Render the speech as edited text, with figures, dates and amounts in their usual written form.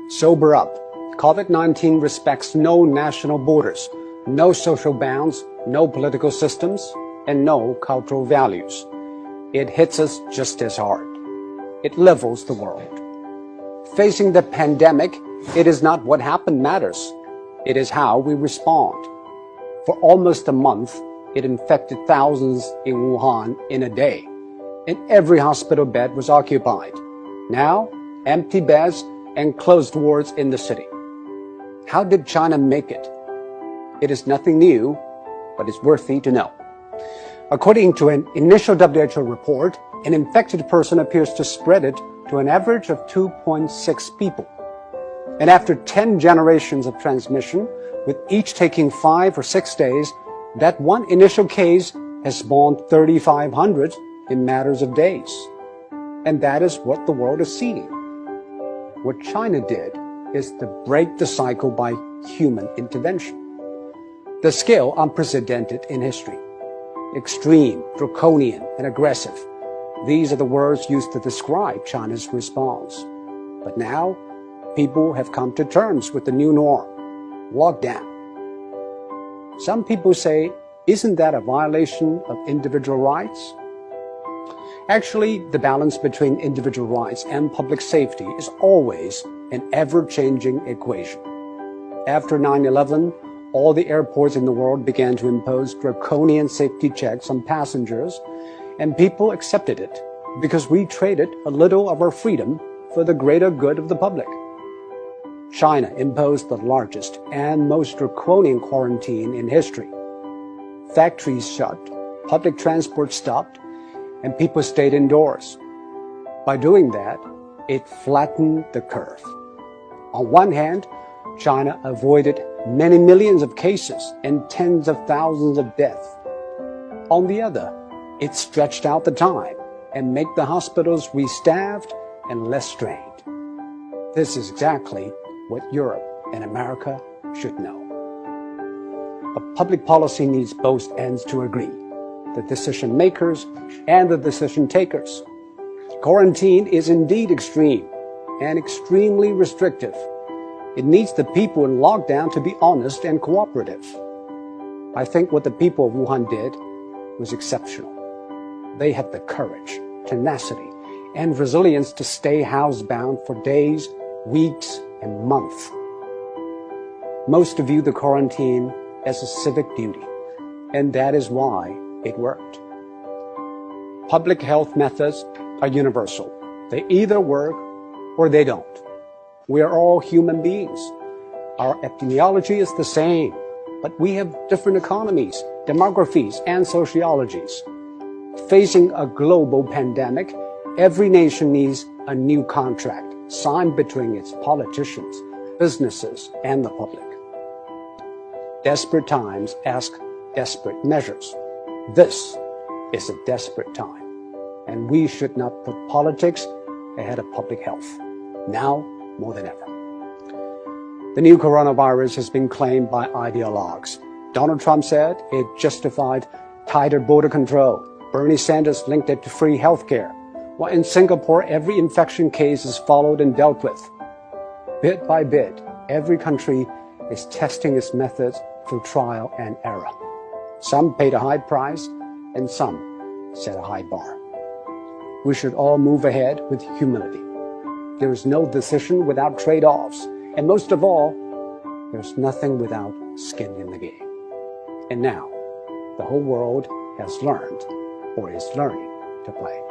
Sober up. COVID-19 respects no national borders, no social bounds, no political systems, and no cultural values. It hits us just as hard. It levels the world. Facing the pandemic, it is not what happened matters. It is how we respond. For almost a month, it infected thousands in Wuhan in a day, and every hospital bed was occupied. Now, empty beds and closed wards in the city. How did China make it? It is nothing new, but it's worthy to know. According to an initial WHO report, an infected person appears to spread it to an average of 2.6 people. And after 10 generations of transmission, with each taking 5 or 6 days, that one initial case has spawned 3,500 in matters of days. And that is what the world is seeing. What China did is to break the cycle by human intervention. The scale unprecedented in history. Extreme, draconian, and aggressive. These are the words used to describe China's response. But now, people have come to terms with the new norm, lockdown. Some people say, isn't that a violation of individual rights? Actually, the balance between individual rights and public safety is always an ever-changing equation. After 9/11, all the airports in the world began to impose draconian safety checks on passengers, and people accepted it because we traded a little of our freedom for the greater good of the public. China imposed the largest and most draconian quarantine in history. Factories shut, public transport stopped, and people stayed indoors. By doing that, it flattened the curve. On one hand, China avoided many millions of cases and tens of thousands of deaths. On the other, it stretched out the time and made the hospitals restaffed and less strained. This is exactly what Europe and America should know. But public policy needs both ends to agree, the decision makers and the decision takers. Quarantine is indeed extreme and extremely restrictive. It needs the people in lockdown to be honest and cooperative. I think what the people of Wuhan did was exceptional. They had the courage, tenacity, and resilience to stay housebound for days, weeks, and months. Most view the quarantine as a civic duty, and that is why it worked. Public health methods are universal. They either work or they don't. We are all human beings. Our epidemiology is the same, but we have different economies, demographies, and sociologies. Facing a global pandemic, every nation needs a new contract signed between its politicians, businesses, and the public. Desperate times ask desperate measures. This is a desperate time, and we should not put politics ahead of public health, now more than ever. The new coronavirus has been claimed by ideologues. Donald Trump said it justified tighter border control. Bernie Sanders linked it to free healthcare, while in Singapore, every infection case is followed and dealt with. Bit by bit, every country is testing its methods through trial and error. Some paid a high price, and some set a high bar. We should all move ahead with humility. There is no decision without trade-offs, and most of all, there's nothing without skin in the game. And now, the whole world has learned, or is learning, to play.